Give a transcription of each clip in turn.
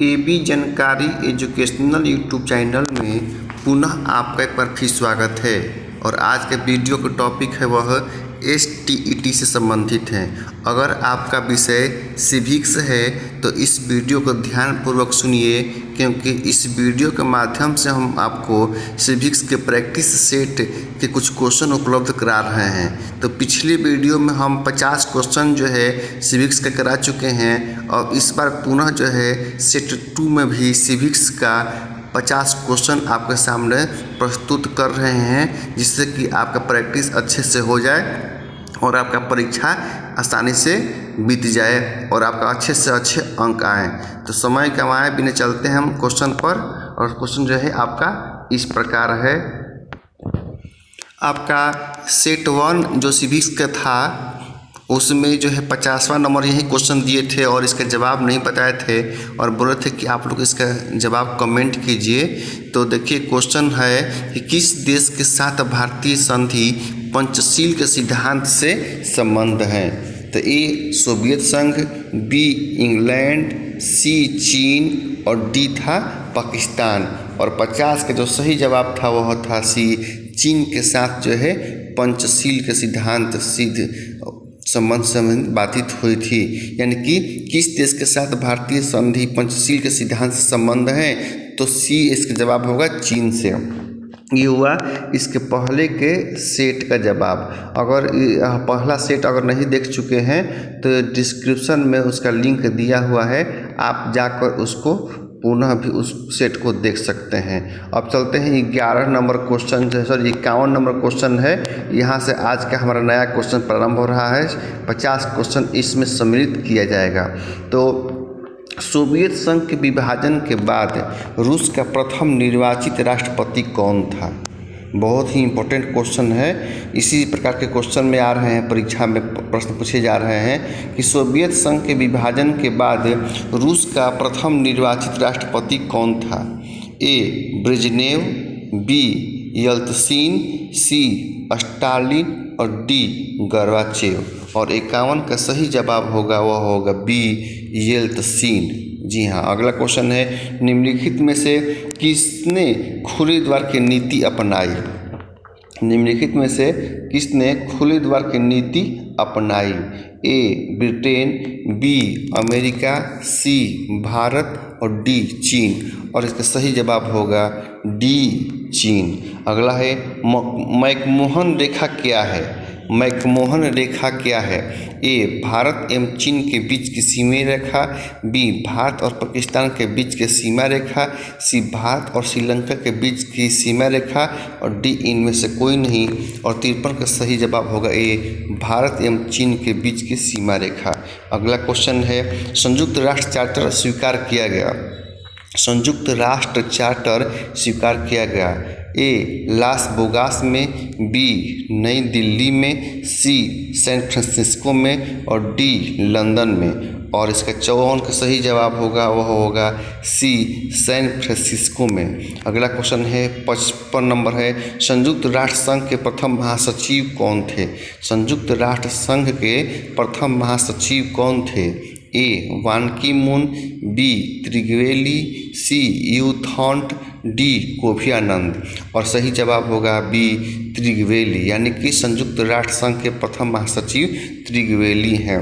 AB जानकारी educational YouTube channel में पुनः आपका एक बार फिर स्वागत है। और आज के वीडियो का टॉपिक है वह STET से संबंधित है। अगर आपका विषय सिविक्स है तो इस वीडियो को ध्यानपूर्वक सुनिए, क्योंकि इस वीडियो के माध्यम से हम आपको सिविक्स के प्रैक्टिस सेट के कुछ क्वेश्चन उपलब्ध करा रहे हैं। तो पिछली वीडियो में हम 50 क्वेश्चन जो है सिविक्स का करा चुके हैं और इस बार पुनः जो है सेट 2 में भी सिविक्स का 50 क्वेश्चन आपके सामने प्रस्तुत कर रहे हैं, जिससे कि आपका प्रैक्टिस अच्छे से हो जाए और आपका परीक्षा आसानी से बीत जाए और आपका अच्छे से अच्छे अंक आए। तो समय कमाए बिना चलते हैं हम क्वेश्चन पर। और क्वेश्चन जो है आपका इस प्रकार है। आपका सेट 1 जो सिविक्स का था उसमें जो है 50वां नंबर यही क्वेश्चन दिए थे और इसका जवाब नहीं बताए थे और बोले थे कि आप लोग इसका जवाब कमेंट कीजिए। तो देखिए क्वेश्चन है कि किस देश के साथ भारतीय संधि पंचशील के सिद्धांत से संबंध है। तो ए सोवियत संघ, बी इंग्लैंड, सी चीन और डी था पाकिस्तान। और 50 का जो सही जवाब था वह था सी, चीन के साथ जो है पंचशील के सिद्धांत सिद्ध संबंध बाधित हुई थी। यानी कि किस देश के साथ भारतीय संधि पंचशील के सिद्धांत से संबंध है, तो सी इसका जवाब होगा चीन से। ये हुआ इसके पहले के सेट का जवाब। अगर पहला सेट अगर नहीं देख चुके हैं तो डिस्क्रिप्शन में उसका लिंक दिया हुआ है, आप जाकर उसको पुनः भी उस सेट को देख सकते हैं। अब चलते हैं 11 number question, sorry 51 number question है। यहाँ से आज का हमारा नया क्वेश्चन प्रारंभ हो रहा है। 50 क्वेश्चन इसमें सम्मिलित किया जाएगा। तो सोवियत संघ के विभाजन के बाद रूस का प्रथम निर्वाचित राष्ट्रपति कौन था? बहुत ही इम्पोर्टेंट क्वेश्चन है। इसी प्रकार के क्वेश्चन में आ रहे हैं, परीक्षा में प्रश्न पूछे जा रहे हैं कि सोवियत संघ के विभाजन के बाद रूस का प्रथम निर्वाचित राष्ट्रपति कौन था? ए ब्रेजनेव, बी येल्त्सिन, सी स्टालिन और डी गोर्बाचेव। और 51 का सही जवाब होगा वह होगा बी येल्त्सिन। जी हाँ। अगला क्वेश्चन है, निम्नलिखित में से किसने खुले द्वार की नीति अपनाई? निम्नलिखित में से किसने खुले द्वार की नीति अपनाई? ए ब्रिटेन, बी अमेरिका, सी भारत और डी चीन। और इसका सही जवाब होगा डी चीन। अगला है, मैकमोहन रेखा क्या है? मैकमोहन रेखा क्या है? ए भारत एवं चीन के बीच की सीमा रेखा, बी भारत और पाकिस्तान के बीच की सीमा रेखा, सी भारत और श्रीलंका के बीच की सीमा रेखा और डी इनमें से कोई नहीं। और 53 का सही जवाब होगा ए भारत एवं चीन के बीच की सीमा रेखा। अगला क्वेश्चन है, संयुक्त राष्ट्र चार्टर स्वीकार किया गया। संयुक्त राष्ट्र चार्टर स्वीकार किया गया। ए लास वेगास में, बी नई दिल्ली में, सी सैन फ्रांसिस्को में और डी लंदन में। और इसका 54 का सही जवाब होगा वह होगा सी सैन फ्रांसिस्को में। अगला क्वेश्चन है 55 नंबर है, संयुक्त राष्ट्र संघ के प्रथम महासचिव कौन थे? संयुक्त राष्ट्र संघ के प्रथम महासचिव कौन थे? ए वान की मून, बी त्रिवेली, सी यूथॉन्ट, डी कोफी आनंद। और सही जवाब होगा बी त्रिवेली। यानी कि संयुक्त राष्ट्र संघ के प्रथम महासचिव त्रिवेली हैं।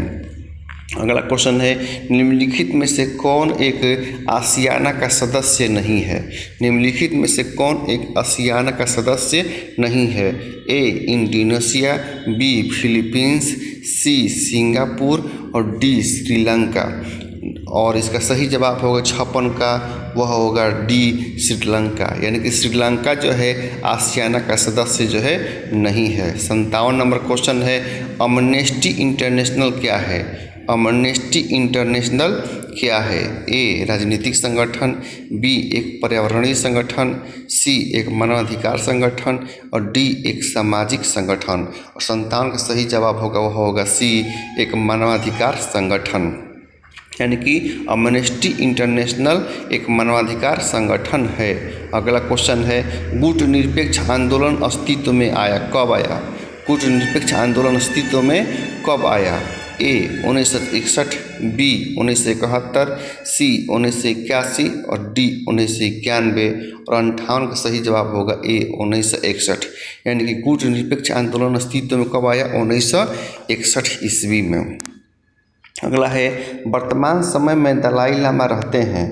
अगला क्वेश्चन है, निम्नलिखित में से कौन एक आसियाना का सदस्य नहीं है? निम्नलिखित में से कौन एक आसियाना का सदस्य नहीं है? A Indonesia, B Philippines, C Singapore और डी श्रीलंका। और इसका सही जवाब होगा 56 का, वह होगा डी श्रीलंका। यानी कि श्रीलंका जो है आसियाना का सदस्य जो है नहीं है। 57 नंबर क्वेश्चन है, अमनेस्टी इंटरनेशनल क्या है? अमनेस्टी इंटरनेशनल क्या है? ए राजनीतिक संगठन, बी एक पर्यावरणीय संगठन, सी एक मानवाधिकार संगठन और डी एक सामाजिक संगठन। और 57 का सही जवाब होगा वह होगा सी एक मानवाधिकार संगठन। यानी कि अमनेस्टी इंटरनेशनल एक मानवाधिकार संगठन है। अगला क्वेश्चन है, गुटनिरपेक्ष आंदोलन अस्तित्व में आया, कब आया? गुटनिरपेक्ष आंदोलन अस्तित्व में कब आया? ए 1961, बी 1971, सी 1981 और डी 1991 और 58 का सही जवाब होगा ए 1961। यानी कि कूटनिरपेक्ष आंदोलन अस्तित्व में कब आया? 1961 ईस्वी में। अगला है वर्तमान समय में दलाई लामा रहते हैं।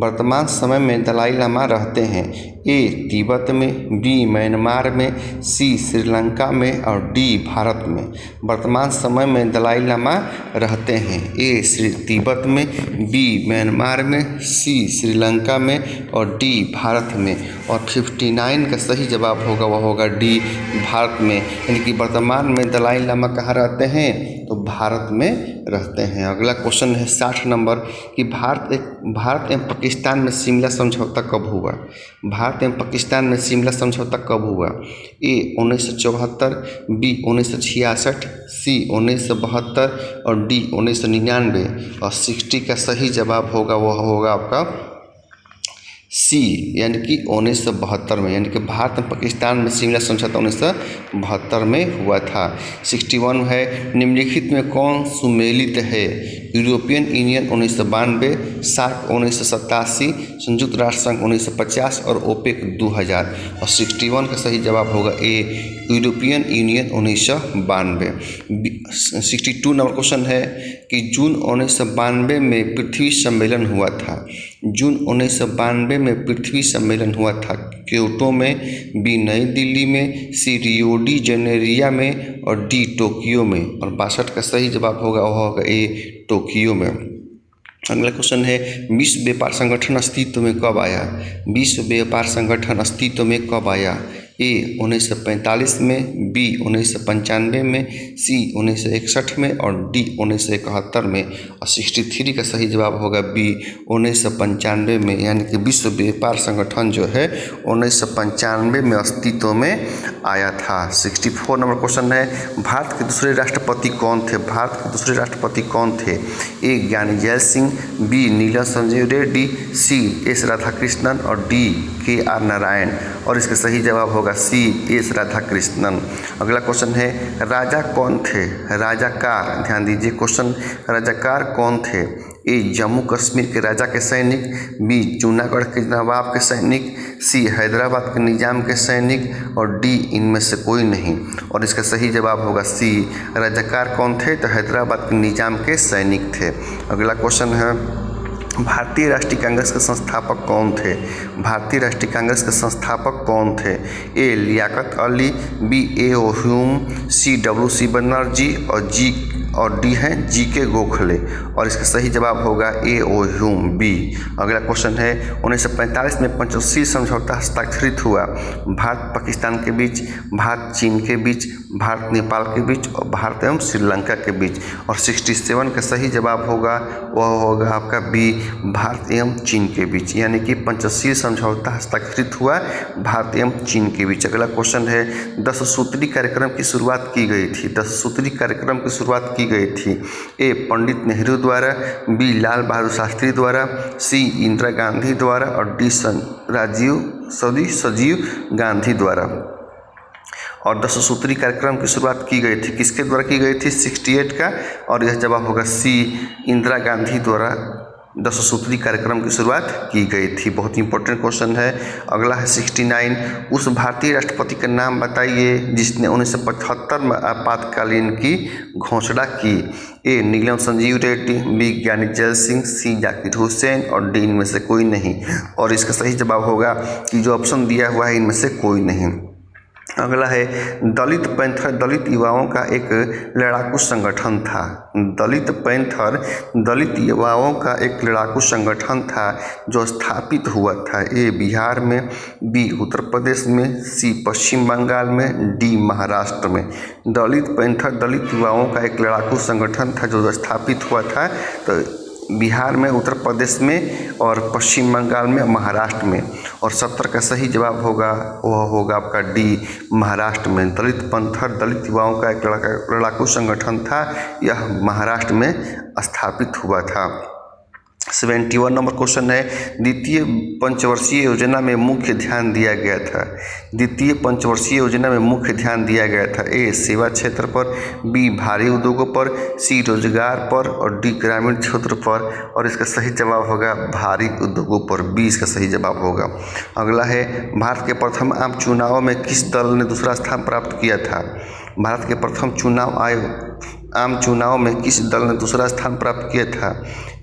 वर्तमान समय में दलाई लामा रहते हैं ए तिब्बत में, बी म्यांमार में, सी श्रीलंका में और डी भारत में। वर्तमान समय में दलाई लामा रहते हैं ए तिब्बत में, बी म्यांमार में, सी श्रीलंका में और डी भारत में। और 59 का सही जवाब होगा वह होगा डी भारत में। यानी कि वर्तमान में दलाई लामा कहाँ रहते हैं? तो भारत में रहते हैं। अगला क्वेश्चन है 60 नंबर कि भारत एवं पाकिस्तान में शिमला समझौता कब हुआ? भारत एवं पाकिस्तान में शिमला समझौता कब हुआ? ए 1974, बी 1966, सी 1972 और डी 1999। और 60 का सही जवाब होगा वह होगा आपका सी, यानी कि 1972 में। यानी कि भारत और पाकिस्तान में शिमला समझौता 1972 में हुआ था। 61 है निम्नलिखित में कौन सुमेलित है? यूरोपियन यूनियन 1992, सार्क 1987, संयुक्त राष्ट्र संघ 1950 और ओपेक 2000। और 61 का सही जवाब होगा ए यूरोपियन यूनियन 1992। 62 नंबर क्वेश्चन है कि जून 1992 में पृथ्वी सम्मेलन हुआ था। जून 1992 में पृथ्वी सम्मेलन हुआ था क्योटो में, बी नई दिल्ली में, सी रियो डी जेनेरिया में और डी टोक्यो में। और 62 का सही जवाब होगा वह होगा ए टोक्यो में। अगला क्वेश्चन है विश्व व्यापार संगठन अस्तित्व में कब आया? विश्व व्यापार संगठन अस्तित्व में कब आया? ए 1945 में, बी 1995 में, सी 1961 में और डी 1971 में। और 63 का सही जवाब होगा बी 1995 में। यानी कि विश्व व्यापार संगठन जो है 1995 में अस्तित्व में आया था। 64 नंबर क्वेश्चन है भारत के दूसरे राष्ट्रपति कौन थे? भारत के दूसरे राष्ट्रपति कौन थे? ए ज्ञानी जैल सिंह, बी नीलम संजीव रेड्डी, सी एस राधाकृष्णन और डी के आर नारायण। और इसका सही जवाब होगा सी एस राधाकृष्णन। अगला क्वेश्चन है राजा कौन थे? राजाकार, ध्यान दीजिए क्वेश्चन, राजाकार कौन थे? ए जम्मू कश्मीर के राजा के सैनिक, बी जूनागढ़ के नवाब के सैनिक, सी हैदराबाद के निजाम के सैनिक और डी इनमें से कोई नहीं। और इसका सही जवाब होगा सी, राजाकार कौन थे? तो हैदराबाद के निजाम के सैनिक थे। अगला क्वेश्चन है भारतीय राष्ट्रीय कांग्रेस के संस्थापक कौन थे? भारतीय राष्ट्रीय कांग्रेस के संस्थापक कौन थे? ए लियाकत अली, बी ए ओ ह्यूम, सी WC बनर्जी और डी है GK गोखले। और इसका सही जवाब होगा ए ओ ह्यूम, बी। अगला क्वेश्चन है 1945 में पंचशील समझौता हस्ताक्षरित हुआ भारत पाकिस्तान के बीच, भारत चीन के बीच, भारत नेपाल के बीच और भारत एवं श्रीलंका के बीच। और 67 का सही जवाब होगा वह होगा आपका बी, भारत एवं चीन के बीच। यानी कि पंचशील समझौता हस्ताक्षरित हुआ भारत एवं चीन के बीच। अगला क्वेश्चन है 10 सूत्री कार्यक्रम की शुरुआत की गई थी। 10 सूत्री कार्यक्रम की शुरुआत की गई थी। ए पंडित नेहरू द्वारा, बी लाल बहादुर शास्त्री द्वारा, सी इंदिरा गांधी द्वारा और डी संजीव गांधी द्वारा। और 10 सूत्री कार्यक्रम की शुरुआत की गई थी किसके द्वारा की गई थी? 68 का। और यह जवाब होगा सी, इंदिरा गांधी द्वारा 10 सूत्री कार्यक्रम की शुरुआत की गई थी। बहुत इंपॉर्टेंट क्वेश्चन है। अगला है 69 उस भारतीय राष्ट्रपति का नाम बताइए जिसने 1975 में आपातकालीन की घोषणा की। ए नीलम संजीव रेड्डी, बी ज्ञानी जैल सिंह, सी जाकिर हुसैन और डी इनमें से कोई नहीं। और इसका सही जवाब होगा कि जो ऑप्शन दिया हुआ है इनमें से कोई नहीं। अगला है दलित पैंथर दलित युवाओं का एक लड़ाकू संगठन था। दलित पैंथर दलित युवाओं का एक लड़ाकू संगठन था जो स्थापित हुआ था। ए बिहार में, बी उत्तर प्रदेश में, सी पश्चिम बंगाल में, डी महाराष्ट्र में। दलित पैंथर दलित युवाओं का एक लड़ाकू संगठन था जो स्थापित हुआ था तो बिहार में, उत्तर प्रदेश में और पश्चिम बंगाल में, महाराष्ट्र में। और 70 का सही जवाब होगा वह होगा आपका डी, महाराष्ट्र में। दलित पैंथर दलित युवाओं का एक लड़ाकू संगठन था, यह महाराष्ट्र में स्थापित हुआ था। 71 नंबर क्वेश्चन है, द्वितीय पंचवर्षीय योजना में मुख्य ध्यान दिया गया था। द्वितीय पंचवर्षीय योजना में मुख्य ध्यान दिया गया था। ए सेवा क्षेत्र पर, बी भारी उद्योगों पर, सी रोजगार पर और डी ग्रामीण क्षेत्र पर। और इसका सही जवाब होगा भारी उद्योगों पर, बी इसका सही जवाब होगा। अगला है, भारत के प्रथम आम चुनाव में किस दल ने दूसरा स्थान प्राप्त किया था। भारत के प्रथम आम चुनाव में किस दल ने दूसरा स्थान प्राप्त किया था।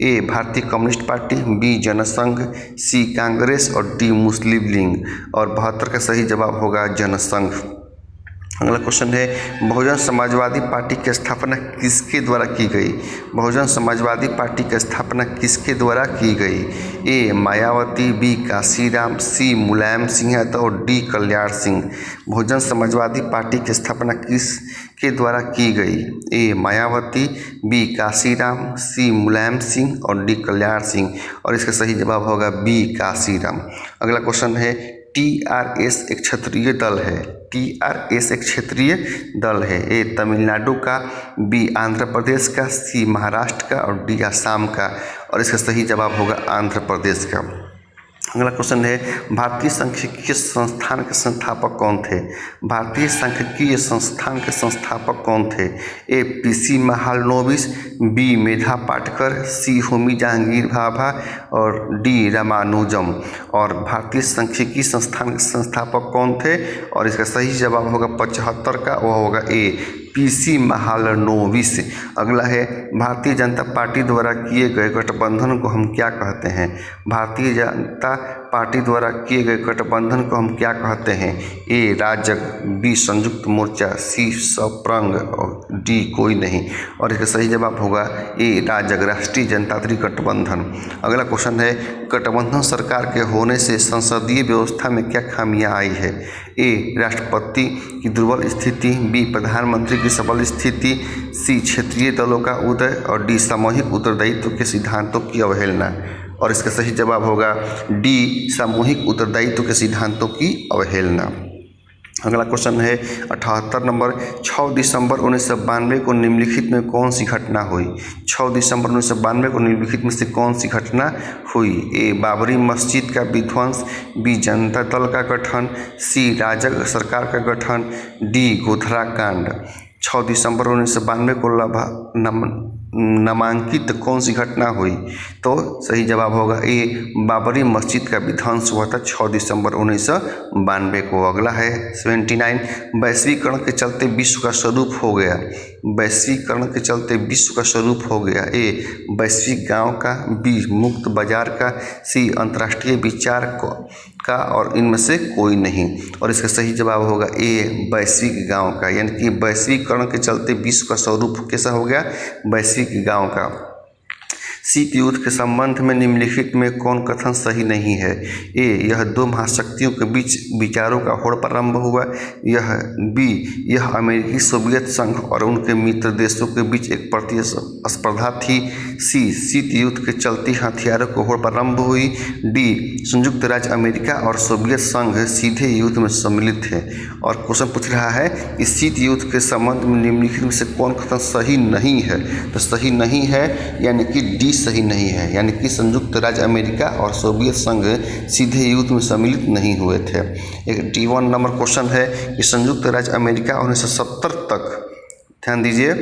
ए भारतीय कम्युनिस्ट पार्टी, बी जनसंघ, सी कांग्रेस और डी मुस्लिम लीग। और 72 का सही जवाब होगा जनसंघ। अगला क्वेश्चन है, बहुजन समाजवादी पार्टी की स्थापना किसके द्वारा की गई। बहुजन समाजवादी पार्टी की स्थापना किसके द्वारा की गई। ए मायावती, बी काशीराम, सी मुलायम सिंह यादव और डी कल्याण सिंह। बहुजन समाजवादी पार्टी की स्थापना किसके द्वारा की गई। ए मायावती, बी काशीराम, सी मुलायम सिंह और डी कल्याण सिंह। और इसका सही जवाब होगा बी काशीराम। अगला क्वेश्चन है, TRS एक क्षेत्रीय दल है। TRS एक क्षेत्रीय दल है। ए तमिलनाडु का, बी आंध्र प्रदेश का, सी महाराष्ट्र का और डी असम का। और इसका सही जवाब होगा आंध्र प्रदेश का। अगला क्वेश्चन है, भारतीय सांख्यिकीय संस्थान के संस्थापक कौन थे। भारतीय सांख्यिकीय संस्थान के संस्थापक कौन थे। ए PC महालनोबिस, बी मेधा पाटकर, सी होमी जहांगीर भाभा और डी रामानुजम। और भारतीय सांख्यिकीय संस्थान के संस्थापक कौन थे। और इसका सही जवाब होगा 75 का, वह होगा ए PC महालनोबिस। अगला है, भारतीय जनता पार्टी द्वारा किए गए गठबंधन को हम क्या कहते हैं। भारतीय जनता पार्टी द्वारा किए गए गठबंधन को हम क्या कहते हैं। ए राजग, बी संयुक्त मोर्चा, सी सप्रंग और डी कोई नहीं। और इसका सही जवाब होगा ए राजग, राष्ट्रीय जनतांत्रिक गठबंधन। अगला क्वेश्चन है, गठबंधन सरकार के होने से संसदीय व्यवस्था में क्या खामियां आई है। ए राष्ट्रपति की दुर्बल स्थिति, बी प्रधानमंत्री की सबल स्थिति, सी क्षेत्रीय दलों का उदय और डी सामूहिक उत्तरदायित्व के सिद्धांतों की अवहेलना। और इसका सही जवाब होगा डी सामूहिक उत्तरदायित्व के सिद्धांतों की अवहेलना। अगला क्वेश्चन है 78 नंबर, 6 दिसंबर 1992 को निम्नलिखित में कौन सी घटना हुई। 6 दिसंबर 1992 को निम्नलिखित में से कौन सी घटना हुई। ए बाबरी मस्जिद का विध्वंस, बी जनता दल का गठन, सी राजग सरकार का गठन, डी गोधरा कांड। 6 दिसंबर 1992 को नामांकित कौन सी घटना हुई। तो सही जवाब होगा ए बाबरी मस्जिद का विध्वंस हुआ था 6 दिसंबर 1992 को। अगला है 79, वैश्वीकरण के चलते विश्व का स्वरूप हो गया। वैश्वीकरण के चलते विश्व का स्वरूप हो गया। ए वैश्विक गांव का, बी मुक्त बाजार का, सी अंतर्राष्ट्रीय विचार का और इनमें से कोई नहीं। और इसका सही जवाब होगा ए वैश्विक गांव का, यानी कि वैश्वीकरण के चलते विश्व का स्वरूप कैसा हो गया, वैश्विक गांव का। शीत युद्ध के संबंध में निम्नलिखित में कौन कथन सही नहीं है। ए यह दो महाशक्तियों के बीच विचारों का होड़ प्रारंभ हुआ। यह अमेरिकी सोवियत संघ और उनके मित्र देशों के बीच एक प्रतिस्पर्धा थी। सी शीत युद्ध के चलते हथियारों को होड़ प्रारंभ हुई। डी संयुक्त राज्य अमेरिका और सोवियत संघ सीधे युद्ध में सम्मिलित थे। और क्वेश्चन पूछ रहा है कि शीत युद्ध के संबंध में निम्नलिखित में से कौन कथन सही नहीं है। तो सही नहीं है यानी कि डी सही नहीं है, यानी कि संयुक्त राज्य अमेरिका और सोवियत संघ सीधे युद्ध में सम्मिलित नहीं हुए थे। एक D1 नंबर क्वेश्चन है कि संयुक्त राज्य अमेरिका 1970 तक, ध्यान दीजिए,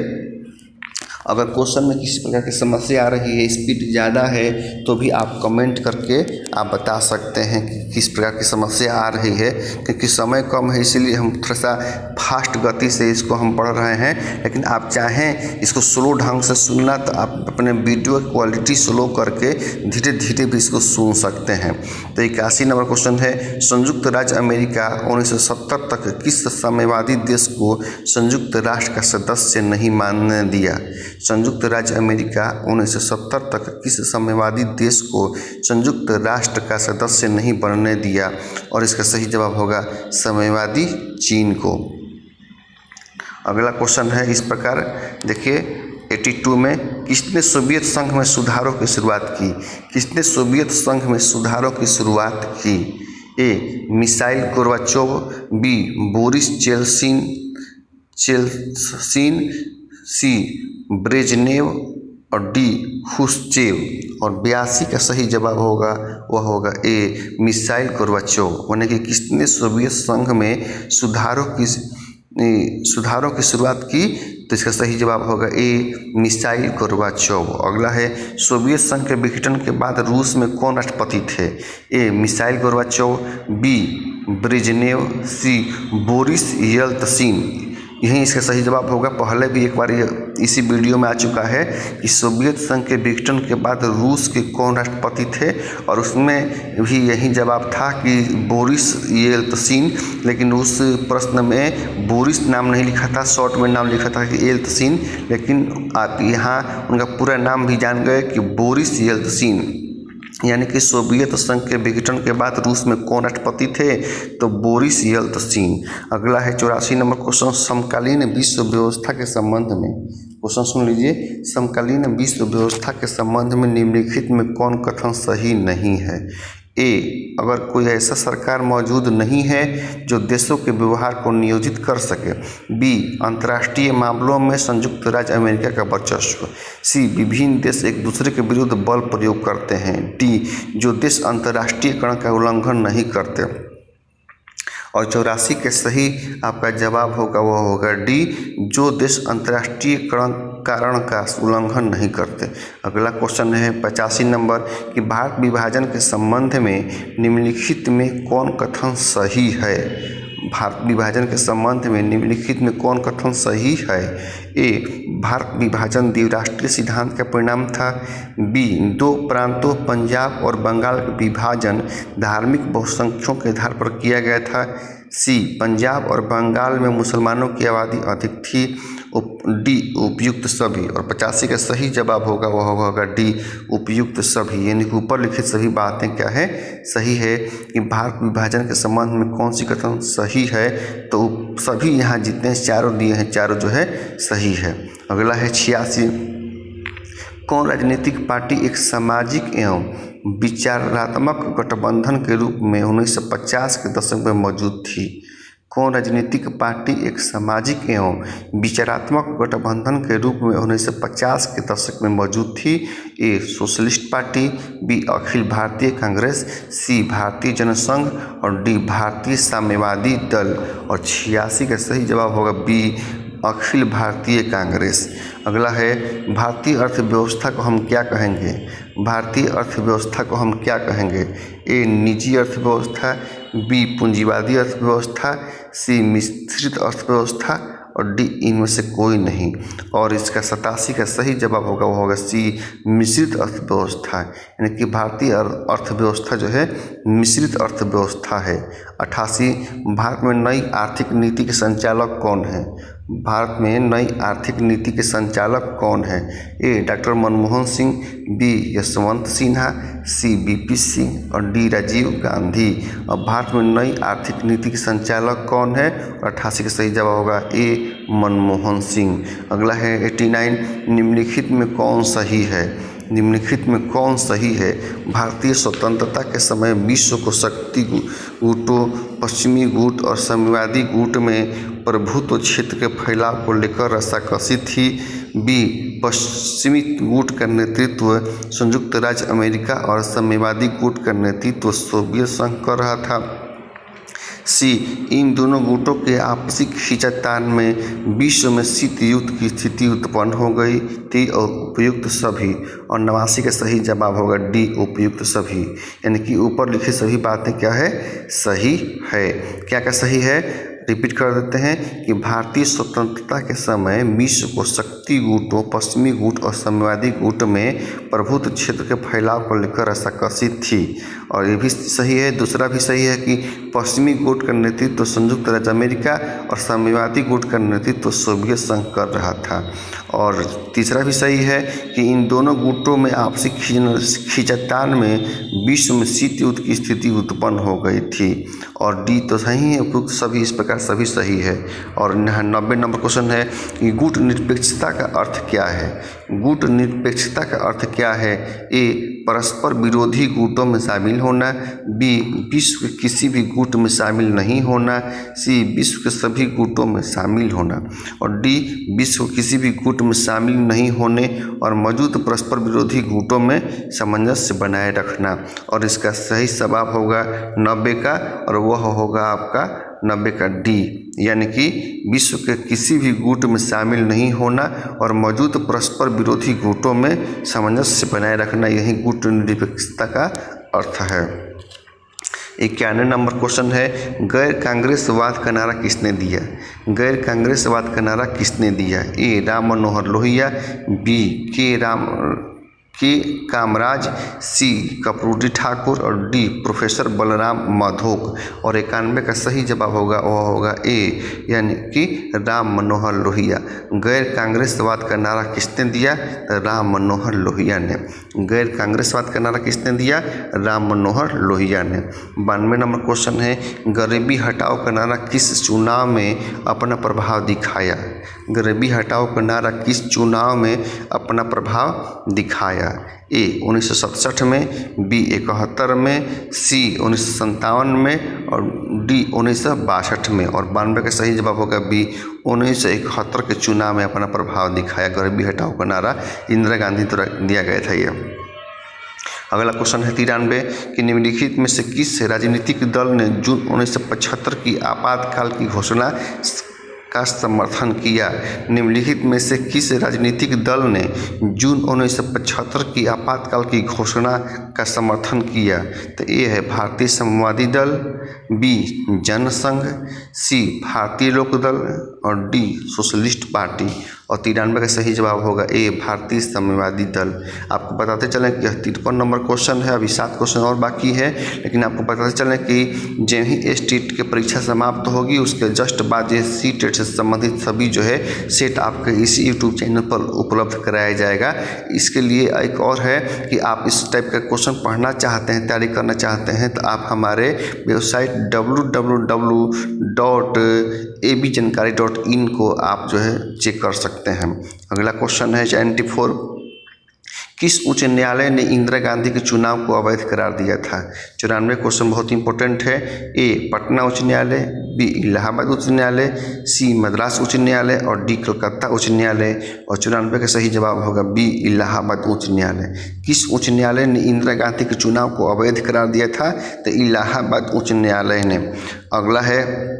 अगर क्वेश्चन में किसी प्रकार की समस्या आ रही है, स्पीड ज़्यादा है, तो भी आप कमेंट करके आप बता सकते हैं कि किस प्रकार की समस्या आ रही है। क्योंकि समय कम है इसलिए हम थोड़ा सा फास्ट गति से इसको हम पढ़ रहे हैं। लेकिन आप चाहें इसको स्लो ढंग से सुनना तो आप अपने वीडियो क्वालिटी स्लो करके धीरे धीरे भी इसको सुन सकते हैं। तो 81 नंबर क्वेश्चन है, संयुक्त राज्य अमेरिका 1970 तक किस साम्यवादी देश को संयुक्त राष्ट्र का सदस्य नहीं मानने दिया। संयुक्त राज्य अमेरिका 1970 तक किस साम्यवादी देश को संयुक्त राष्ट्र का सदस्य नहीं बनने दिया। और इसका सही जवाब होगा साम्यवादी चीन को। अगला क्वेश्चन है इस प्रकार, देखिए 82 में किसने सोवियत संघ में सुधारों की शुरुआत की। किसने सोवियत संघ में सुधारों की शुरुआत की। A Mikhail Gorbachev, B Boris Yeltsin, C Brezhnev, और डी खुश्चेव। और 82 का सही जवाब होगा वह होगा ए मिसाइल गोर्बाचोव। यानी कि किसने सोवियत संघ में सुधारों की शुरुआत की, तो इसका सही जवाब होगा ए मिसाइल गोर्बाचोव। अगला है सोवियत संघ के विघटन के बाद रूस में कौन राष्ट्रपति थे? ए मिसाइल गोर्बाचोव, बी ब्रेजनेव, सी बोरिस येल्त्सिन। यही इसका सही जवाब होगा। पहले भी एक बार इसी वीडियो में आ चुका है कि सोवियत संघ के विघटन के बाद रूस के कौन राष्ट्रपति थे, और उसमें भी यही जवाब था कि बोरिस येल्त्सिन। लेकिन उस प्रश्न में बोरिस नाम नहीं लिखा था, शॉर्ट में नाम लिखा था कि येल्त्सिन। लेकिन आप यहाँ उनका पूरा नाम भी जान गए कि बोरिस येल्त्सिन। यानी कि सोवियत संघ के विघटन के बाद रूस में कौन राष्ट्रपति थे? तो बोरिस येल्त्सिन। अगला है 84 नंबर क्वेश्चन, समकालीन विश्व व्यवस्था के संबंध में। क्वेश्चन सुन लीजिए, समकालीन विश्व व्यवस्था के संबंध में निम्नलिखित में कौन कथन सही नहीं है? ए अगर कोई ऐसा सरकार मौजूद नहीं है जो देशों के व्यवहार को नियोजित कर सके। बी अंतर्राष्ट्रीय मामलों में संयुक्त राज्य अमेरिका का वर्चस्व। सी विभिन्न देश एक दूसरे के विरुद्ध बल प्रयोग करते हैं। डी जो देश अंतर्राष्ट्रीयकरण का उल्लंघन नहीं करते। और 84 के सही आपका जवाब होगा वह होगा डी जो देश अंतर्राष्ट्रीयकरण कारण का उल्लंघन नहीं करते। अगला क्वेश्चन है 85 नंबर कि भारत विभाजन के संबंध में निम्नलिखित में कौन कथन सही है? भारत विभाजन के संबंध में निम्नलिखित में कौन कथन सही है? ए भारत विभाजन द्विराष्ट्रीय सिद्धांत का परिणाम था। बी दो प्रांतों पंजाब और बंगाल का विभाजन धार्मिक बहुसंख्यों के आधार पर किया गया था। सी पंजाब और बंगाल में मुसलमानों की आबादी अधिक थी। डी उपयुक्त सभी। और 85 का सही जवाब होगा वह होगा डी उपयुक्त सभी। यानी कि ऊपर लिखित सभी बातें क्या है? सही है। कि भारत विभाजन के संबंध में कौन सी कथन सही है? तो सभी यहाँ जितने चारों दिए हैं चारों जो है सही है। अगला है 86, कौन राजनीतिक पार्टी एक सामाजिक एवं विचारात्मक गठबंधन के रूप में 1950 के दशक में मौजूद थी? कौन राजनीतिक पार्टी एक सामाजिक एवं विचारात्मक गठबंधन के रूप में 1950 के दशक में मौजूद थी? ए socialist party, B Akhil Bharatiya Congress, सी भारतीय जनसंघ, और डी भारतीय साम्यवादी दल। और 86 का सही जवाब होगा बी अखिल भारतीय कांग्रेस। अगला है भारतीय अर्थव्यवस्था को हम क्या कहेंगे? भारतीय अर्थव्यवस्था को हम क्या कहेंगे? ए निजी अर्थव्यवस्था, बी पूंजीवादी अर्थव्यवस्था, सी मिश्रित अर्थव्यवस्था, और डी इनमें से कोई नहीं। और इसका 87 का सही जवाब होगा वो होगा सी मिश्रित अर्थव्यवस्था। यानी कि भारतीय अर्थव्यवस्था जो है मिश्रित अर्थव्यवस्था है। 88 भारत में नई आर्थिक नीति के संचालक कौन है? भारत में नई आर्थिक नीति के संचालक कौन है? ए डॉक्टर मनमोहन सिंह, बी यशवंत सिन्हा, सी बीपी सिंह, और डी राजीव गांधी। अब भारत में नई आर्थिक नीति के संचालक कौन है? 88 का सही जवाब होगा ए मनमोहन सिंह। अगला है 89, निम्नलिखित में कौन सही है? निम्नलिखित में कौन सही है? भारतीय स्वतंत्रता के समय विश्व को शक्ति गुटों, पश्चिमी गुट और साम्यवादी गुट में प्रभुत्व क्षेत्र के फैलाव को लेकर रस्साकसी थी। बी पश्चिमी गुट का नेतृत्व संयुक्त राज्य अमेरिका और साम्यवादी गुट का नेतृत्व सोवियत संघ कर रहा था। सी इन दोनों गुटों के आपसी खींचातान में विश्व में शीत युद्ध की स्थिति उत्पन्न हो गई थी। और उपयुक्त सभी। और 89 का सही जवाब होगा डी उपयुक्त सभी। यानी कि ऊपर लिखी सभी बातें क्या है? सही है। क्या क्या सही है? रिपीट कर देते हैं कि भारतीय स्वतंत्रता के समय विश्व को शक्ति गुटों, पश्चिमी गुट और साम्यवादी गुट में प्रभुत्व क्षेत्र के फैलाव को लेकर रस्साकसी थी। और ये भी सही है। दूसरा भी सही है कि पश्चिमी गुट का नेतृत्व संयुक्त राज्य अमेरिका और साम्यवादी गुट का नेतृत्व सोवियत संघ कर रहा था। और तीसरा भी सही है कि इन दोनों गुटों में आपसी खींचातान में विश्व में शीत युद्ध की स्थिति उत्पन्न हो गई थी। और डी तो सही है, उपयुक्त सभी इस प्रकार सभी सही है। और 90 नंबर क्वेश्चन है कि गुट निरपेक्षता का अर्थ क्या है। गुट निरपेक्षता का अर्थ क्या है। ए परस्पर विरोधी गुटों में शामिल होना, बी विश्व के किसी भी गुट में शामिल नहीं होना, सी विश्व के सभी गुटों में शामिल होना, और डी विश्व के किसी भी गुट में शामिल नहीं होने और मौजूद परस्पर विरोधी गुटों में सामंजस्य बनाए रखना। और इसका सही जवाब होगा 90 का, और वह होगा आपका 90 का डी, यानी कि विश्व के किसी भी गुट में शामिल नहीं होना और मौजूद परस्पर विरोधी गुटों में सामंजस्य बनाए रखना, यही गुट निरपेक्षता का अर्थ है। 91 नंबर क्वेश्चन है गैर कांग्रेसवाद का नारा किसने दिया। गैर कांग्रेसवाद का नारा किसने दिया। ए राम मनोहर लोहिया, बी के कामराज, सी कपूरी ठाकुर, और डी प्रोफेसर बलराम माधोक। और 91 का सही जवाब होगा वह होगा ए, यानी कि राम मनोहर लोहिया। गैर कांग्रेसवाद का नारा किसने दिया। राम मनोहर लोहिया ने। गैर कांग्रेसवाद का नारा किसने दिया। राम मनोहर लोहिया ने। 92 नंबर क्वेश्चन है गरीबी हटाओ का नारा किस चुनाव में अपना प्रभाव दिखाया। गरीबी हटाओ का नारा किस चुनाव में अपना प्रभाव दिखाया। ए 1967 में, बी 71 में, सी 1957 में, और डी 1962 में। और 92 का सही जवाब होगा बी 1971 के चुनाव में अपना प्रभाव दिखाया। गरीबी हटाओ का नारा इंदिरा गांधी द्वारा दिया गया था ये। अगला क्वेश्चन है 93 कि निम्नलिखित में से किस राजनीतिक दल ने जून 1975 की आपातकाल की घोषणा का समर्थन किया। निम्नलिखित में से किस राजनीतिक दल ने जून 1975 की आपातकाल की घोषणा का समर्थन किया। तो ए है भारतीय समाजवादी दल, बी जनसंघ, सी भारतीय लोकदल, और डी सोशलिस्ट पार्टी। और 93 का सही जवाब होगा ए भारतीय समाजवादी दल। आपको बताते चलें कि यह 53 नंबर क्वेश्चन है। अभी 7 क्वेश्चन और बाकी है, लेकिन आपको बताते चलें कि जब ही स्टेट की परीक्षा समाप्त होगी उसके जस्ट बाद ये सी टेट से संबंधित सभी जो है सेट आपके इसी यूट्यूब चैनल पर उपलब्ध कराया जाएगा। इसके लिए एक और है कि आप इस टाइप का क्वेश्चन पढ़ना चाहते हैं, तैयारी करना चाहते हैं, तो आप हमारे वेबसाइट www.abjankaree.in को आप जो है चेक कर सकते हैं। अगला क्वेश्चन है 94 किस उच्च न्यायालय ने इंदिरा गांधी के चुनाव को अवैध करार दिया था। 94 क्वेश्चन बहुत इंपॉर्टेंट है। ए पटना उच्च न्यायालय, बी इलाहाबाद उच्च न्यायालय, सी मद्रास उच्च न्यायालय, और डी कलकत्ता उच्च न्यायालय। और 94 का सही जवाब होगा बी इलाहाबाद उच्च न्यायालय। किस उच्च न्यायालय ने इंदिरा गांधी के चुनाव को अवैध करार दिया था। तो इलाहाबाद उच्च न्यायालय ने। अगला है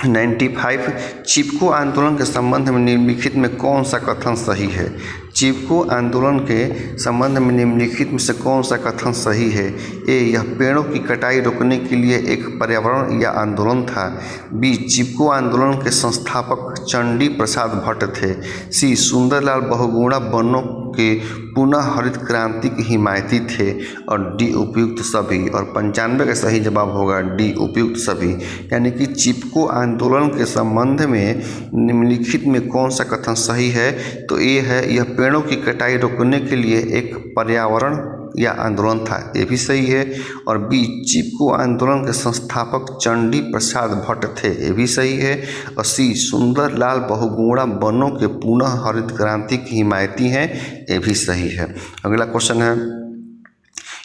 95 चिपको आंदोलन के संबंध में निम्नलिखित में कौन सा कथन सही है। चिपको आंदोलन के संबंध में निम्नलिखित में से कौन सा कथन सही है। ए यह पेड़ों की कटाई रोकने के लिए एक पर्यावरण या आंदोलन था। बी चिपको आंदोलन के संस्थापक चंडी प्रसाद भट्ट थे। सी सुंदरलाल बहुगुणा वनों के पुनः हरित क्रांति के हिमायती थे। और डी उपयुक्त सभी। और 95 का सही जवाब होगा डी उपयुक्त सभी। यानी कि चिपको आंदोलन के संबंध में निम्नलिखित में कौन सा कथन सही है। तो ये है यह पेड़ों की कटाई रोकने के लिए एक पर्यावरण या आंदोलन था, ये भी सही है। और बी चिपको आंदोलन के संस्थापक चंडी प्रसाद भट्ट थे, ये भी सही है। और सी सुंदरलाल बहुगुणा वनों के पुनः हरित क्रांति की हिमायती हैं, ये भी सही है। अगला क्वेश्चन है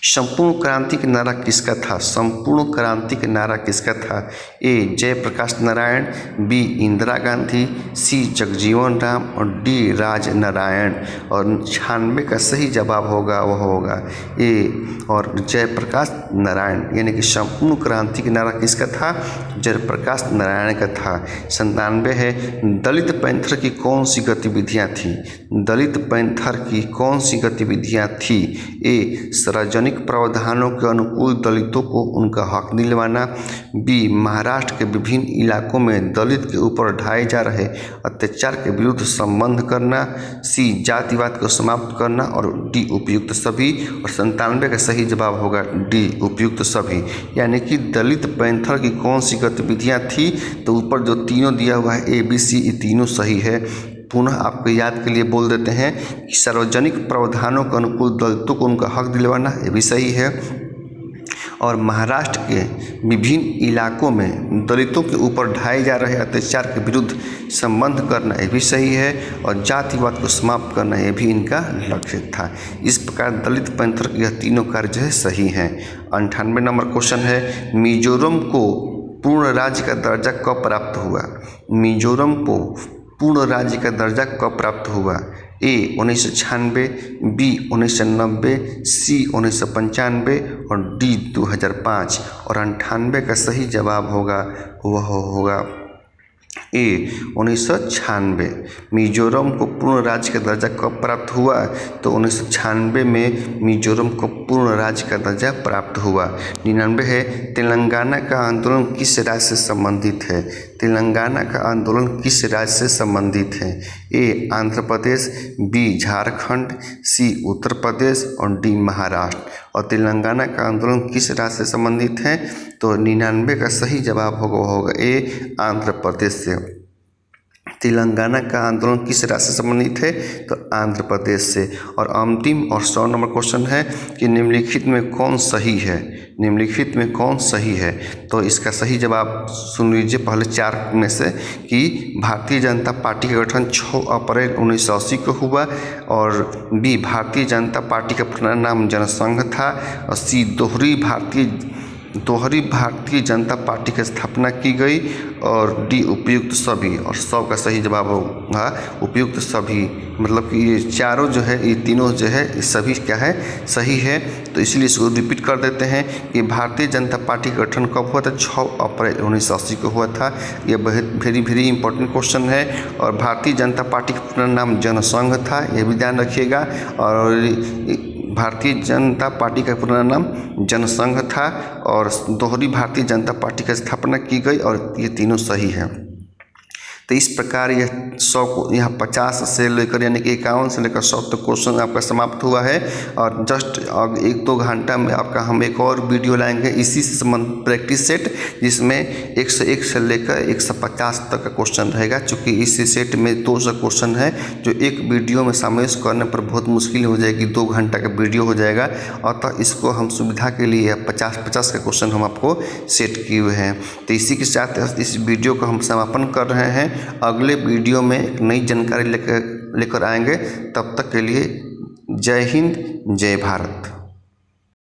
संपूर्ण क्रांति का नारा किसका था। संपूर्ण क्रांति का नारा किसका था। ए जयप्रकाश नारायण, बी इंदिरा गांधी, सी जगजीवन राम, और डी राज नारायण। और 96 का सही जवाब होगा वह होगा ए और जयप्रकाश नारायण। यानी कि संपूर्ण क्रांति का नारा किसका था। जयप्रकाश नारायण का था। 97 है दलित पैंथर की कौन सी गतिविधियाँ थी। दलित पैंथर की कौन सी गतिविधियाँ थी। ए सार्वजनिक प्रावधानों के अनुकूल दलितों को उनका हक दिलवाना, बी महाराष्ट्र के विभिन्न इलाकों में दलित के ऊपर ढाए जा रहे अत्याचार के विरुद्ध संबंध करना, सी जातिवाद को समाप्त करना, और डी उपयुक्त सभी। और 97 का सही जवाब होगा डी उपयुक्त सभी। यानी कि दलित पैंथर की कौन सी गतिविधियां थी। तो ऊपर जो तीनों दिया हुआ है ए बी सी, ये तीनों सही है। पुनः आपको याद के लिए बोल देते हैं कि सार्वजनिक प्रावधानों के अनुकूल दलितों को उनका हक दिलवाना, ये भी सही है। और महाराष्ट्र के विभिन्न इलाकों में दलितों के ऊपर ढाए जा रहे अत्याचार के विरुद्ध संबंध करना ये भी सही है, और जातिवाद को समाप्त करना ये भी इनका लक्ष्य था। इस प्रकार दलित पैंथर के यह तीनों कार्य जो है सही हैं। 98 नंबर क्वेश्चन है, मिजोरम को पूर्ण राज्य का दर्जा कब प्राप्त हुआ? मिजोरम को पूर्ण राज्य का दर्जा कब प्राप्त हुआ? ए 1996, बी 1990, सी 1995 और डी 2005। और 98 का सही जवाब होगा वह होगा ए 1996। मिजोरम को पूर्ण राज्य का दर्जा कब प्राप्त हुआ? तो 1996 में मिजोरम को पूर्ण राज्य का दर्जा प्राप्त हुआ। 99 है, तेलंगाना का आंदोलन किस राज्य से संबंधित है? तेलंगाना का आंदोलन किस राज्य से संबंधित है? ए आंध्र प्रदेश, बी झारखंड, सी उत्तर प्रदेश और डी महाराष्ट्र। और तेलंगाना का आंदोलन किस राज्य से संबंधित है? तो 99 का सही जवाब होगा ए आंध्र प्रदेश से। तेलंगाना का आंदोलन किस राज्य से संबंधित है? तो आंध्र प्रदेश से। और अंतिम और 100 नंबर क्वेश्चन है कि निम्नलिखित में कौन सही है? निम्नलिखित में कौन सही है? तो इसका सही जवाब सुन लीजिए पहले 4 में से कि भारतीय जनता पार्टी का गठन 6 अप्रैल 1980 को हुआ, और बी भारतीय जनता पार्टी का पुराना नाम जनसंघ था, और सी दोहरी भारतीय जनता पार्टी की स्थापना की गई, और डी उपयुक्त सभी। और 100 का सही जवाब होगा उपयुक्त सभी, मतलब कि ये चारों जो है, ये तीनों जो है, ये सभी क्या है? सही है। तो इसलिए इसको रिपीट कर देते हैं कि भारतीय जनता पार्टी का गठन कब हुआ था? 6 अप्रैल 1980 को हुआ था। ये वेरी इंपॉर्टेंट क्वेश्चन है। और भारतीय जनता पार्टी का पूरा नाम जनसंघ था, ये भी ध्यान रखिएगा। और भारतीय जनता पार्टी का पूरा नाम जनसंघ था, और दोहरी भारतीय जनता पार्टी की स्थापना की गई, और ये तीनों सही हैं। तो इस प्रकार यह 100 को यहाँ 50 से लेकर यानी कि 51 से लेकर 100 तक क्वेश्चन आपका समाप्त हुआ है। और जस्ट 1-2 घंटा में आपका हम एक और वीडियो लाएंगे इसी से संबंधित प्रैक्टिस सेट, जिसमें 101 से लेकर 150 तक का क्वेश्चन रहेगा। चूँकि इस सेट में 200 क्वेश्चन है जो एक वीडियो में समावेश करने पर बहुत मुश्किल हो जाएगी, 2 घंटा का वीडियो हो जाएगा। अतः इसको हम सुविधा के लिए 50-50 का क्वेश्चन हम आपको सेट किए हुए हैं। तो इसी के साथ इस वीडियो को हम समापन कर रहे हैं। अगले वीडियो में एक नई जानकारी लेकर आएंगे। तब तक के लिए जय हिंद, जय भारत।